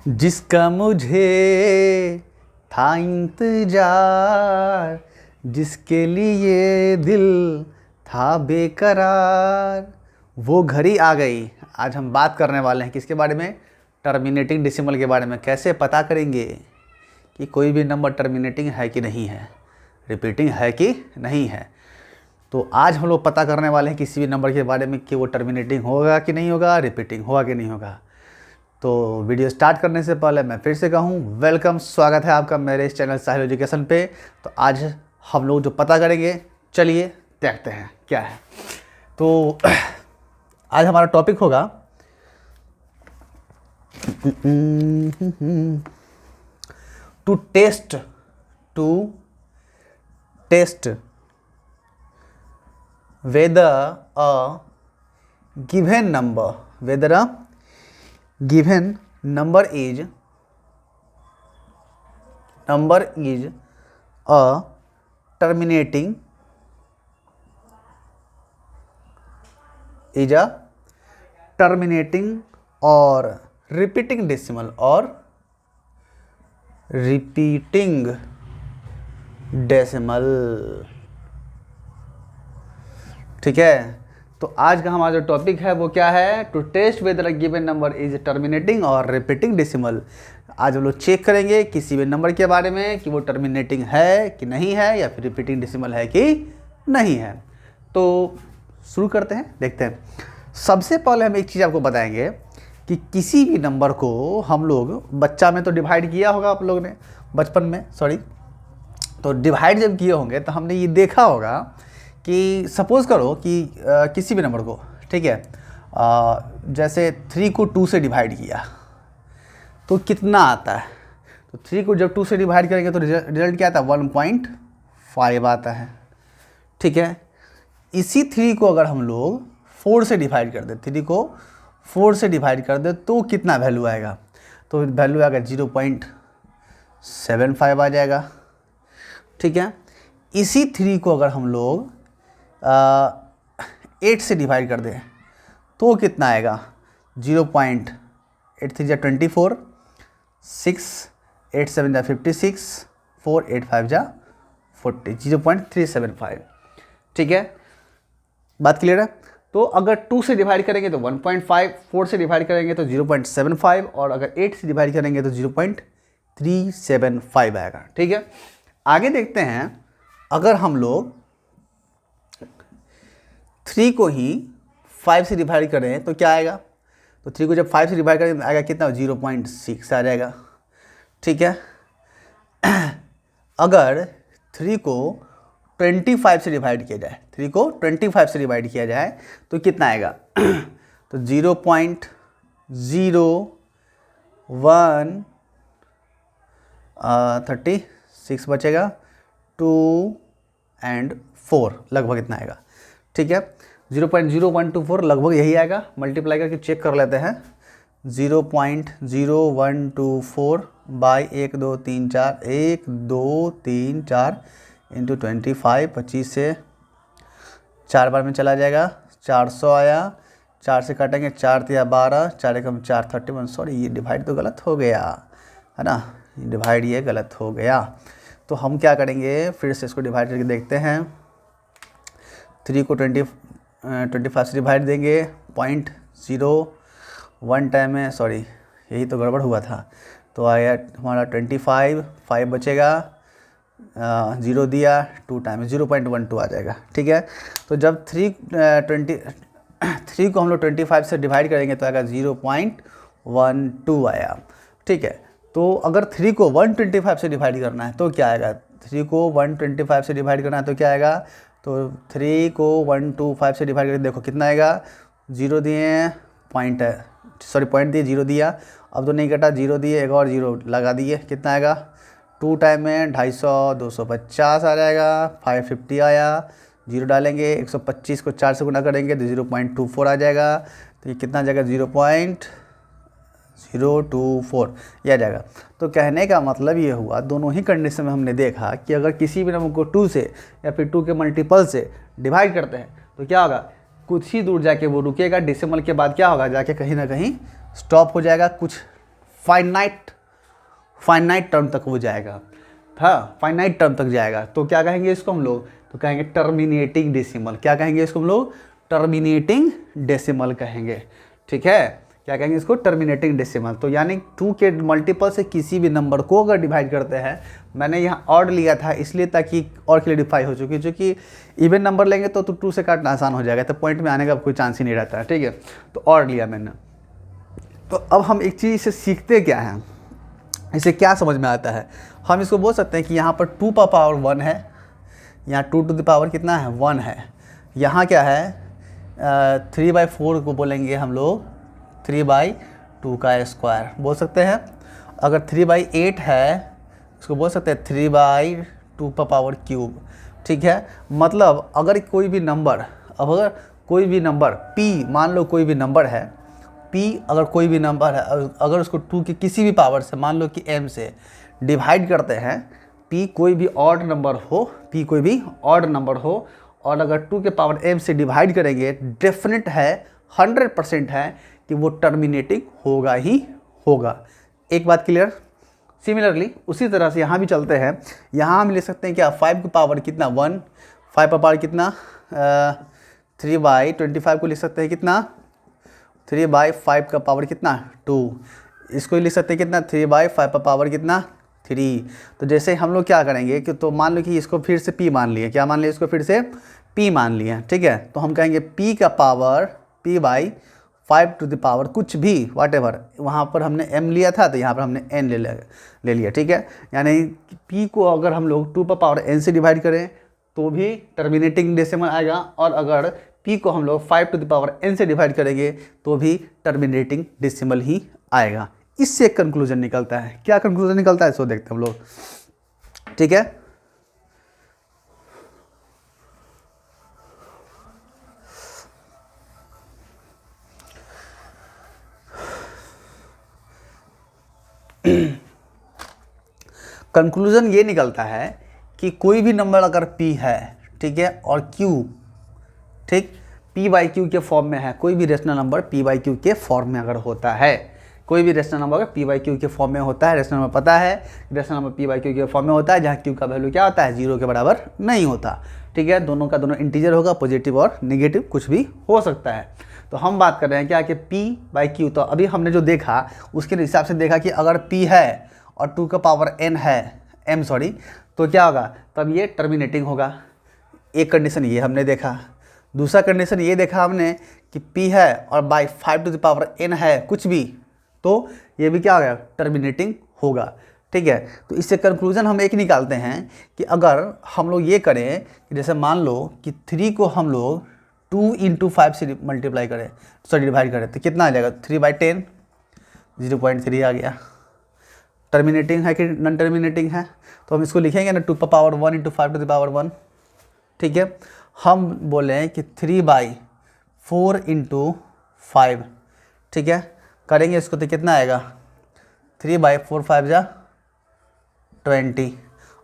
जिसका मुझे था इंतजार, जिसके लिए दिल था बेकरार, वो घड़ी आ गई। आज हम बात करने वाले हैं किसके बारे में? टर्मिनेटिंग डेसिमल के बारे में। कैसे पता करेंगे कि कोई भी नंबर टर्मिनेटिंग है कि नहीं है, रिपीटिंग है कि नहीं है। तो आज हम लोग पता करने वाले हैं किसी भी नंबर के बारे में कि वो टर्मिनेटिंग होगा कि नहीं होगा, रिपीटिंग होगा कि नहीं होगा। तो वीडियो स्टार्ट करने से पहले मैं फिर से कहूँ वेलकम, स्वागत है आपका मेरे इस चैनल साहिल एजुकेशन पे। तो आज हम लोग जो पता करेंगे, चलिए देखते हैं क्या है। तो आज हमारा टॉपिक होगा to test whether a given number is a terminating or repeating decimal ठीक है। तो आज का हमारा जो टॉपिक है वो क्या है? To test whether a given number is terminating और रिपीटिंग डेसिमल। आज हम लोग चेक करेंगे किसी भी नंबर के बारे में कि वो टर्मिनेटिंग है कि नहीं है, या फिर रिपीटिंग डेसिमल है कि नहीं है। तो शुरू करते हैं, देखते हैं। सबसे पहले हम एक चीज़ आपको बताएंगे कि किसी भी नंबर को हम लोग बच्चा में तो डिवाइड किया होगा आप लोग ने, बचपन में, सॉरी। तो डिवाइड जब किए होंगे तो हमने ये देखा होगा कि सपोज़ करो कि किसी भी नंबर को, ठीक है, जैसे 3 को 2 से डिवाइड किया तो कितना आता है? तो 3 को जब 2 से डिवाइड करेंगे तो रिजल्ट क्या आता है? 1.5 आता है, ठीक है। इसी 3 को अगर हम लोग 4 से डिवाइड कर दें, 3 को 4 से डिवाइड कर दें तो कितना वैल्यू आएगा? तो वैल्यू आएगा 0.75 आ जाएगा, ठीक है। इसी 3 को अगर हम लोग 8 से डिवाइड कर दें तो कितना आएगा? 0.8 3 24, 6 8 7 56, 4 8 5 40, 0.375, ठीक है। बात क्लियर है? तो अगर 2 से डिवाइड करेंगे तो 1.5, 4 से डिवाइड करेंगे तो 0.75, और अगर 8 से डिवाइड करेंगे तो 0.375 आएगा, ठीक है। आगे देखते हैं, अगर हम लोग 3 को ही 5 से डिवाइड करें तो क्या आएगा? तो 3 को जब 5 से डिवाइड करें आएगा कितना? 0.6 आ जाएगा, ठीक है। अगर 3 को 25 से डिवाइड किया जाए, 3 को 25 से डिवाइड किया जाए तो कितना आएगा? तो 0.0136 बचेगा, 2 और 4 लगभग इतना आएगा, ठीक है। 0.0124 लगभग यही आएगा। मल्टीप्लाई करके चेक कर लेते हैं। 0.0124 बाई 1 2 3 4, 1 2 3 4 इंटू 25, 25 से 4 बार में चला जाएगा, 400 आया। 4 से काटेंगे, 4 या 12, 4 एकम 4, 31। सॉरी, ये डिवाइड तो गलत हो गया है ना, डिवाइड ये गलत हो गया। तो हम क्या करेंगे, फिर से इसको डिवाइड करके देखते हैं। 3 को 25 से डिवाइड देंगे, 0.01 टाइम में, सॉरी यही तो गड़बड़ हुआ था। तो आया हमारा 25, 5 बचेगा, 0 दिया, 2 टाइम 0.12 आ जाएगा, ठीक है। तो जब 3 को हम लोग 25 से डिवाइड करेंगे तो आएगा 0.12 आया, ठीक है। तो अगर 3 को 125 से डिवाइड करना है तो क्या आएगा? 3 को 125 से डिवाइड करना है तो क्या आएगा? तो 3 को 125 से डिवाइड करके देखो कितना आएगा? 0 दिए, पॉइंट दिए, 0 दिया, अब तो नहीं कटा, 0 दिए, एक और 0 लगा दिए, कितना आएगा? 2 टाइम में 250, 250 आ जाएगा, 550 आया। 0 डालेंगे, 125 को 4 से गुना करेंगे तो 0.24 आ जाएगा। तो ये कितना आ जाएगा? 0.024 ये आ जाएगा। तो कहने का मतलब ये हुआ, दोनों ही कंडीशन में हमने देखा कि अगर किसी भी नंबर को 2 से या फिर 2 के मल्टीपल से डिवाइड करते हैं तो क्या होगा? कुछ ही दूर जाके वो रुकेगा, डेसिमल के बाद क्या होगा? जाके कहीं ना कहीं स्टॉप हो जाएगा, कुछ फाइनाइट टर्म तक वो जाएगा, हाँ फाइनाइट टर्म तक जाएगा। तो क्या कहेंगे इसको हम लोग, तो कहेंगे टर्मिनेटिंग डेसिमल। क्या कहेंगे इसको हम लोग, टर्मिनेटिंग डेसिमल कहेंगे, ठीक है। क्या कहेंगे इसको, टर्मिनेटिंग डेसिमल। तो यानी 2 के मल्टीपल से किसी भी नंबर को अगर डिवाइड करते हैं, मैंने यहाँ ऑड लिया था इसलिए ताकि और क्लियरिफाई हो चुकी, क्योंकि इवन नंबर लेंगे तो 2 से काटना आसान हो जाएगा, तो पॉइंट में आने का कोई चांस ही नहीं रहता है, ठीक है। तो ऑड लिया मैंने। तो अब हम एक चीज़ से सीखते क्या हैं, इसे क्या समझ में आता है, हम इसको बोल सकते हैं कि यहाँ पर 2 का पावर 1 है, यहाँ 2 टू द पावर कितना है, 1 है। यहाँ क्या है 3/4 को बोलेंगे हम लोग 3/2 का स्क्वायर बोल सकते हैं। अगर 3/8 है इसको बोल सकते हैं 3/2 का पावर क्यूब, ठीक है। मतलब अगर कोई भी नंबर, अब अगर कोई भी नंबर p, मान लो कोई भी नंबर है p, अगर कोई भी नंबर है, अगर उसको 2 की किसी भी पावर से, मान लो कि m से डिवाइड करते हैं, p कोई भी ऑड नंबर हो, p कोई भी ऑड नंबर हो, और अगर 2 के पावर m से डिवाइड करेंगे, डेफिनेट है 100% है कि वो टर्मिनेटिंग होगा ही होगा। एक बात क्लियर। सिमिलरली उसी तरह से यहाँ भी चलते हैं, यहाँ हम ले सकते हैं क्या, 5 की पावर कितना 1, 5 का पावर कितना 3/25 को लिख सकते हैं कितना 3/5 का पावर कितना 2, इसको लिख सकते हैं कितना 3/5 का पावर कितना 3। तो जैसे हम लोग क्या करेंगे कि, तो मान लो कि इसको फिर से p मान लिए, क्या मान लिया, इसको फिर से p मान लिया, ठीक है। तो हम कहेंगे p का power p/5 to the power कुछ भी व्हाटएवर, वहाँ पर हमने m लिया था तो यहाँ पर हमने n ले लिया, ठीक है। यानी p को अगर हम लोग 2 का पावर n से डिवाइड करें तो भी टर्मिनेटिंग डेसिमल आएगा, और अगर p को हम लोग 5 टू द पावर n से डिवाइड करेंगे तो भी टर्मिनेटिंग डेसिमल ही आएगा। इससे एक कंक्लूजन निकलता है, क्या कंक्लूजन निकलता है इसको देखते हैं हम लोग, ठीक है। कंक्लूजन ये निकलता है कि कोई भी नंबर अगर p है, ठीक है, और q, ठीक, p/q के फॉर्म में है, कोई भी रेशनल नंबर p/q के फॉर्म में अगर होता है, कोई भी रेशनल नंबर अगर p/q के फॉर्म में होता है, रेशनल नंबर पता है रेशनल नंबर p/q के फॉर्म में होता है, जहाँ q का वैल्यू क्या होता है, 0 के बराबर नहीं होता, ठीक है। दोनों का दोनों इंटीजर होगा, पॉजिटिव और नेगेटिव कुछ भी हो सकता है। तो हम बात कर रहे हैं क्या कि p/q, तो अभी हमने जो देखा उसके हिसाब से देखा कि अगर p है और 2 का पावर n है m सॉरी, तो क्या होगा, तब ये टर्मिनेटिंग होगा। एक कंडीशन ये हमने देखा। दूसरा कंडीशन ये देखा हमने कि p है और by 5 to the power n है कुछ भी, तो ये भी क्या होगा, टर्मिनेटिंग होगा, ठीक है। तो इससे कंक्लूजन हम एक निकालते हैं कि अगर हम लोग ये करें कि जैसे मान लो कि 3 को हम लोग 2 × 5 से मल्टीप्लाई करें, सॉरी डिवाइड करें, तो कितना आ जाएगा 3/10, 0.3 आ गया। टर्मिनेटिंग है कि नॉन टर्मिनेटिंग है, तो हम इसको लिखेंगे ना 2 का पावर 1 × 5 टू द पावर 1, ठीक है। हम बोलें कि 3/4 × 5, ठीक है, करेंगे इसको तो कितना आएगा 3/4 5 जा 20।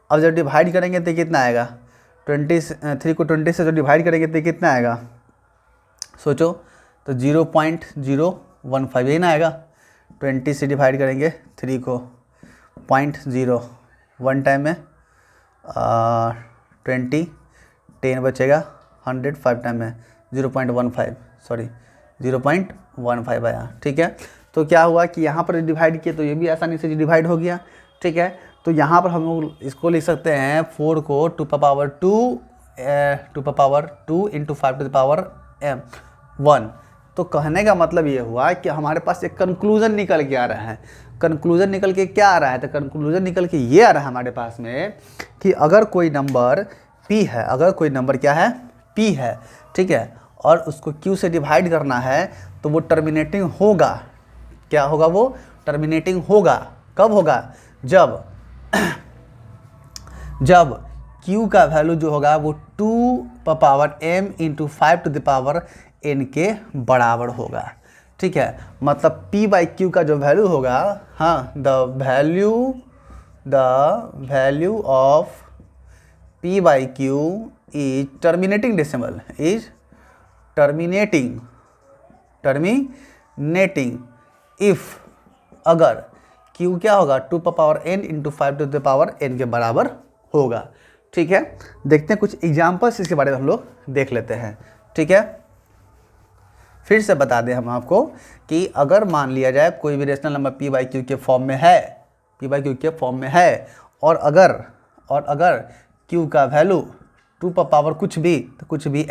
अब जब डिवाइड करेंगे तो कितना आएगा 3 को 20 से जो डिवाइड करेंगे तो कितना आएगा, सोचो, तो 0.015 ही ना आएगा। 20 से डिवाइड करेंगे 3 को 0.0, 1 टाइम में 20, 10 बचेगा, 100 5 टाइम में 0.15, सॉरी 0.15 आया, ठीक है। तो क्या हुआ कि यहाँ पर डिवाइड किया तो ये भी आसानी से डिवाइड हो गया, ठीक है। तो यहाँ पर हम लोग इसको लिख सकते हैं 4 को 2 का पावर 2 × 5 टू द पावर 1। तो कहने का मतलब ये हुआ कि हमारे पास एक कंक्लूजन निकल के आ रहा है। कंक्लूजन निकल के क्या आ रहा है, तो कंक्लूजन निकल के ये आ रहा है हमारे पास में कि अगर कोई नंबर p है, अगर कोई नंबर क्या है p है, ठीक है, और उसको q से डिवाइड करना है तो वो टर्मिनेटिंग होगा। क्या होगा, वो टर्मिनेटिंग होगा। कब होगा, जब q का वैल्यू जो होगा वो 2 का power m × 5 to the power n के बराबर होगा, ठीक है। मतलब p/q का जो वैल्यू होगा, हाँ, the value of p/q is terminating decimal, is terminating if, अगर क्यू क्या होगा 2 power n into 5 to the power n के बराबर होगा। ठीक है, देखते हैं कुछ एग्जाम्पल्स इसके बारे में हम लोग देख लेते हैं। ठीक है, फिर से बता दें हम आपको कि अगर मान लिया जाए कोई भी rational number p by Q के फॉर्म में है, p बाई क्यू के फॉर्म में है, और अगर q का वैल्यू 2 पावर कुछ भी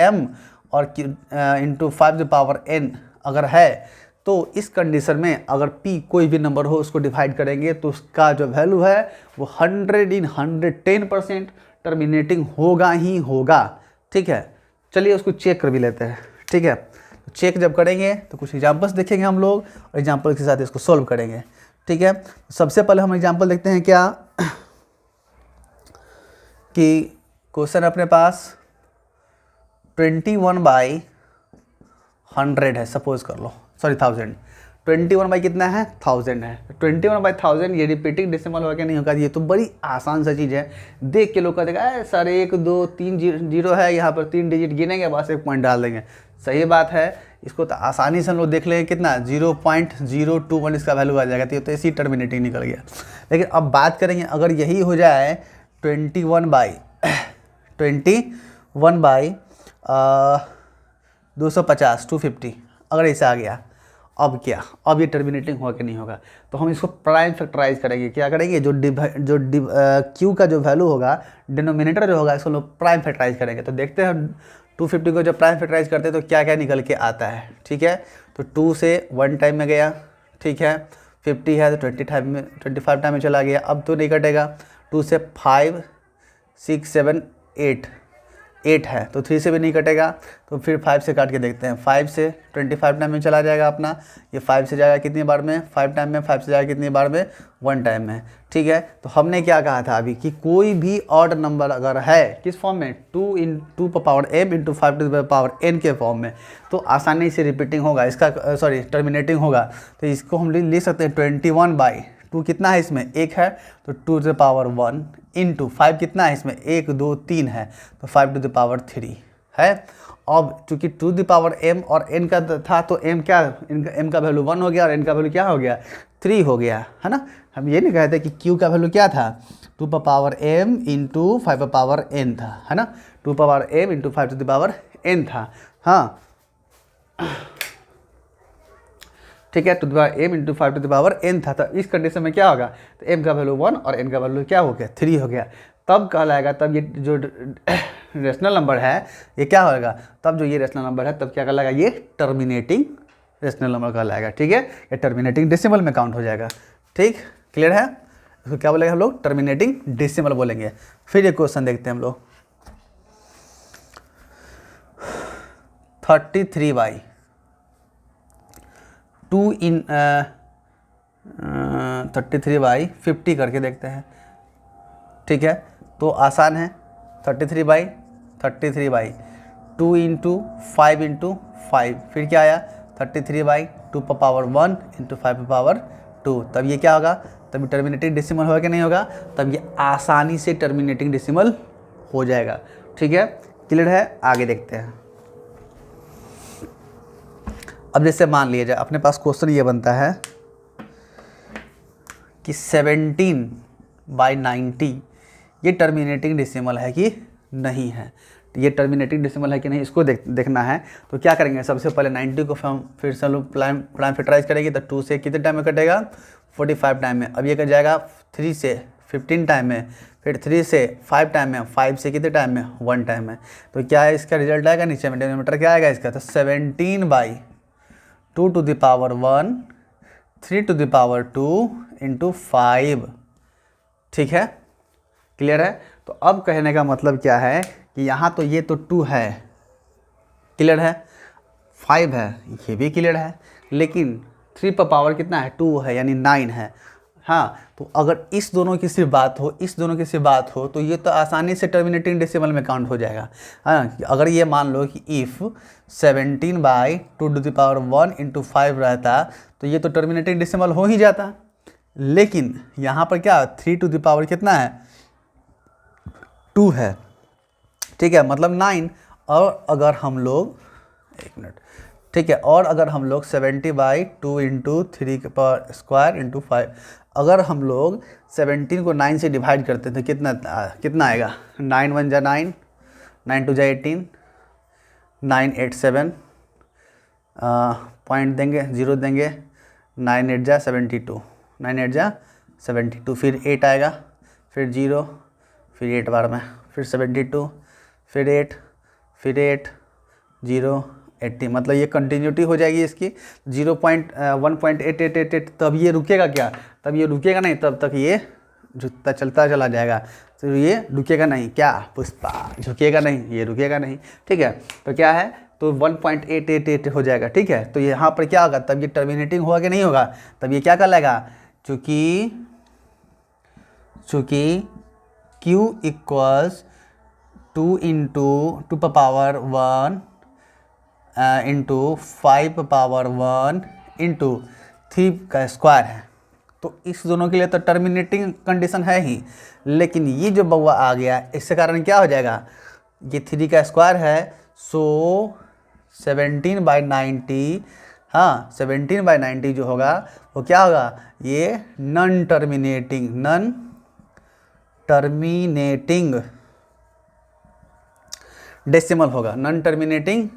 m और इंटू 5 पावर n अगर है, तो इस कंडीशन में अगर p कोई भी नंबर हो उसको डिवाइड करेंगे तो उसका जो वैल्यू है वो 110% टर्मिनेटिंग होगा ही होगा। ठीक है, चलिए उसको चेक कर भी लेते हैं। ठीक है, तो चेक जब करेंगे तो कुछ एग्जांपल्स देखेंगे हम लोग और एग्जांपल के साथ इसको सॉल्व करेंगे। ठीक है, सबसे पहले हम एग्जांपल देखते हैं क्या कि क्वेश्चन अपने पास 21/100 है, सपोज कर लो, सॉरी 1000। 21 बाई कितना है 1000 है, 21/1000 ये रिपीटिंग डेसिमल होगा क्या नहीं होगा। ये तो बड़ी आसान सा चीज़ है, देख के लोग का देखा सर 1 2 3 जीरो है, यहाँ पर 3 डिजिट गिनेंगे बस 1 पॉइंट डाल देंगे। सही बात है, इसको तो आसानी से हम लोग देख लेंगे कितना 0.021 इसका वैल्यू आ जाएगा, तो इसी टर्मिनेटिंग निकल गया। लेकिन अब बात करेंगे अगर यही हो जाए 250 250 अगर ऐसा आ गया, अब क्या, अब ये टर्मिनेटिंग होगा कि नहीं होगा। तो हम इसको प्राइम फैक्टराइज करेंगे। क्या करेंगे, क्यू का जो वैल्यू होगा डिनोमिनेटर जो होगा इसको लोग प्राइम फैक्टराइज करेंगे। तो देखते हैं 250 को जब प्राइम फैक्टराइज करते हैं तो क्या क्या निकल के आता है। ठीक है, तो 2 से 1 टाइम में गया, ठीक है, 50 है तो 25 टाइम में चला गया, अब तो नहीं कटेगा। 2 से 5 6 7 8 है तो 3 से भी नहीं कटेगा, तो फिर 5 से काट के देखते हैं। 5 से 25 टाइम में चला जाएगा अपना, ये 5 से जाएगा कितनी बार में 5 टाइम में, 5 से जाएगा कितनी बार में 1 टाइम में। ठीक है, तो हमने क्या कहा था अभी कि कोई भी ऑड नंबर अगर है किस फॉर्म में 2 power m into 5 to the power n के फॉर्म में, तो आसानी से रिपीटिंग होगा इसका, सॉरी टर्मिनेटिंग होगा। तो इसको हम लिख सकते हैं 21/2 कितना है इसमें 1 है तो 2 टू द पावर 1 इंटू 5 कितना है इसमें 1 2 3 है तो 5 टू द पावर 3 है। अब चूंकि 2 द पावर m और n का था तो m क्या, m का वैल्यू 1 हो गया और n का वैल्यू क्या हो गया 3 हो गया, है ना। हम ये नहीं कहते कि q का वैल्यू क्या था 2 power m into 5 power n था, है ना, 2 power m into 5 to the power n था। हाँ ठीक है, 2 power m into 5 to the power n था। तो इस कंडीशन में क्या होगा, तो m का वैल्यू 1 और n का वैल्यू क्या हो गया 3 हो गया। तब कहलाएगा, तब ये जो रेशनल नंबर है ये क्या होगा, तब जो ये रेशनल नंबर है तब क्या कहलाएगा, ये टर्मिनेटिंग रेशनल नंबर कहलाएगा। ठीक है, ये टर्मिनेटिंग डेसिमल में काउंट हो जाएगा। ठीक, क्लियर है, इसको क्या बोलेंगे हम लोग, टर्मिनेटिंग डेसिमल बोलेंगे। फिर ये क्वेश्चन देखते हैं हम लोग 33/50 करके देखते हैं। ठीक है, तो आसान है 33/2 इंटू 5 इंटू 5, फिर क्या आया 33/2 पावर 1 इंटू 5 पावर 2। तब ये क्या होगा, तब टर्मिनेटिंग डेसिमल होगा कि नहीं होगा, तब ये आसानी से टर्मिनेटिंग डेसिमल हो जाएगा। ठीक है, क्लियर है, आगे देखते हैं। अब जैसे मान लिया जाए अपने पास क्वेश्चन ये बनता है कि 17/90 ये टर्मिनेटिंग डेसिमल है कि नहीं है। ये टर्मिनेटिंग डेसिमल है कि नहीं इसको देखना है। तो क्या करेंगे, सबसे पहले 90 को फिर से लोग प्राइम फैक्टराइज करेंगे तो 2 से कितने टाइम में कटेगा 45 टाइम में। अब ये कट जाएगा 3 से 15 टाइम में, फिर 3 से 5 टाइम में, 5 से कितने टाइम में 1 टाइम में। तो क्या है इसका रिजल्ट आएगा, नीचे में डिनोमिनेटर क्या आएगा इसका, तो 17/2 to the power 1 3 to the power 2 into 5। ठीक है, क्लियर है। तो अब कहने का मतलब क्या है कि यहाँ तो ये तो 2 है, क्लियर है, 5 है, ये भी क्लियर है, लेकिन 3 पर पावर कितना है 2 है यानी 9 है। हाँ, तो अगर इस दोनों की सिर्फ बात हो, इस दोनों की सिर्फ बात हो तो ये तो आसानी से टर्मिनेटिंग डेसिमल में काउंट हो जाएगा। हाँ, अगर ये मान लो कि if 17/2 to the power 1 into 5 रहता तो ये तो टर्मिनेटिंग डेसिमल हो ही जाता। लेकिन यहाँ पर क्या 3 टू द पावर कितना है 2 है, ठीक है, मतलब 9। और अगर हम लोग 1 मिनट, ठीक है, और अगर हम लोग 70/2 इंटू 3 का पावर स्क्वायर इंटू 5 अगर हम लोग 17 को 9 से डिवाइड करते तो कितना आएगा? 9 1 जा 9, 9 2 जा 18, 9 8 7, पॉइंट देंगे, 0 देंगे, 9 8 जा 72, 9 8 जा 72, फिर 8 आएगा, फिर 0, फिर 8 बार में, फिर 72, फिर 8, फिर 8, 0 80, मतलब ये कंटिन्यूटी हो जाएगी इसकी 1.8888। तब ये रुकेगा क्या? तब ये रुकेगा नहीं, तब तक ये झुकता चलता चला जाएगा। तो ये रुकेगा नहीं, क्या पुष्पा? झुकेगा नहीं, ये रुकेगा नहीं। ठीक है, तो क्या है, तो 1.888 हो जाएगा। ठीक है, तो यहाँ पर क्या होगा? तब ये टर्मिनेटिंग होगा कि नहीं होगा? तब ये क्या कर लेगा? चूँकि Q इक्वल्स 2 × 2⁻1 इंटू 5⁻1 इंटू 3 का स्क्वायर है। तो इस दोनों के लिए तो टर्मिनेटिंग कंडीशन है ही, लेकिन ये जो बउआ आ गया इसके कारण क्या हो जाएगा? ये 3 का स्क्वायर है, सो 17/90, हाँ 17/90 जो होगा वो क्या होगा? ये नॉन टर्मिनेटिंग डेसिमल होगा, नॉन टर्मिनेटिंग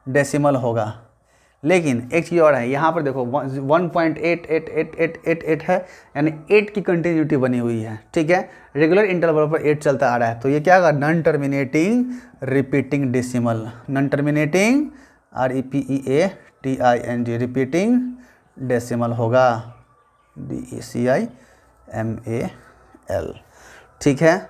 डेसिमल होगा। लेकिन एक चीज़ और है, यहाँ पर देखो 1.88888 है, यानी 8 की कंटिन्यूटी बनी हुई है। ठीक है, रेगुलर इंटरवल पर 8 चलता आ रहा है, तो ये क्या होगा? Non terminating repeating decimal, non terminating REPEATING repeating decimal होगा, DECIMAL। ठीक है,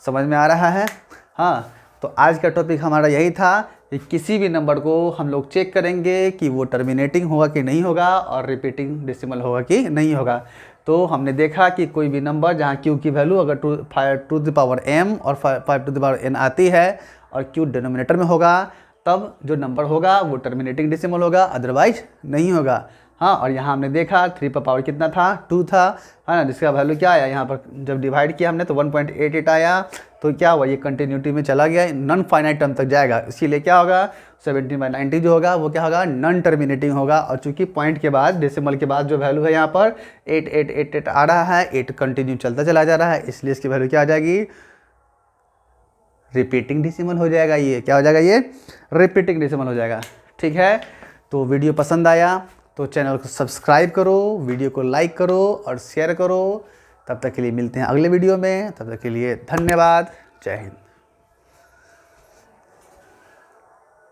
समझ में आ रहा है? हाँ, तो आज का टॉपिक हमारा यही था कि किसी भी नंबर को हम लोग चेक करेंगे कि वो टर्मिनेटिंग होगा कि नहीं होगा और रिपीटिंग डेसिमल होगा कि नहीं होगा। तो हमने देखा कि कोई भी नंबर जहाँ Q की वैल्यू अगर 5m और 5n आती है और Q डिनोमिनेटर में होगा, तब जो नंबर होगा वो टर्मिनेटिंग डेसिमल होगा, अदरवाइज नहीं होगा। हाँ, और यहाँ हमने देखा 3 पर पावर कितना था? 2 था, है ना, जिसका वैल्यू क्या आया? यहाँ पर जब डिवाइड किया हमने तो 1.88 आया, तो क्या हुआ? ये कंटिन्यूटी में चला गया, नॉन फाइनाइट टर्म तक जाएगा। इसीलिए क्या होगा? 17/90 जो होगा वो क्या होगा? नॉन टर्मिनेटिंग होगा। और चूंकि पॉइंट के बाद, डेसिमल के बाद जो वैल्यू है यहाँ पर 8888 आ रहा है, 8 कंटिन्यू चलता चला जा रहा है, इसलिए इसकी वैल्यू क्या आ जाएगी? रिपीटिंग डेसिमल हो जाएगा। ये क्या हो जाएगा? ये रिपीटिंग डेसिमल हो जाएगा। ठीक है, तो वीडियो पसंद आया तो चैनल को सब्सक्राइब करो, वीडियो को लाइक करो और शेयर करो। तब तक के लिए मिलते हैं अगले वीडियो में, तब तक के लिए धन्यवाद, जय हिंद।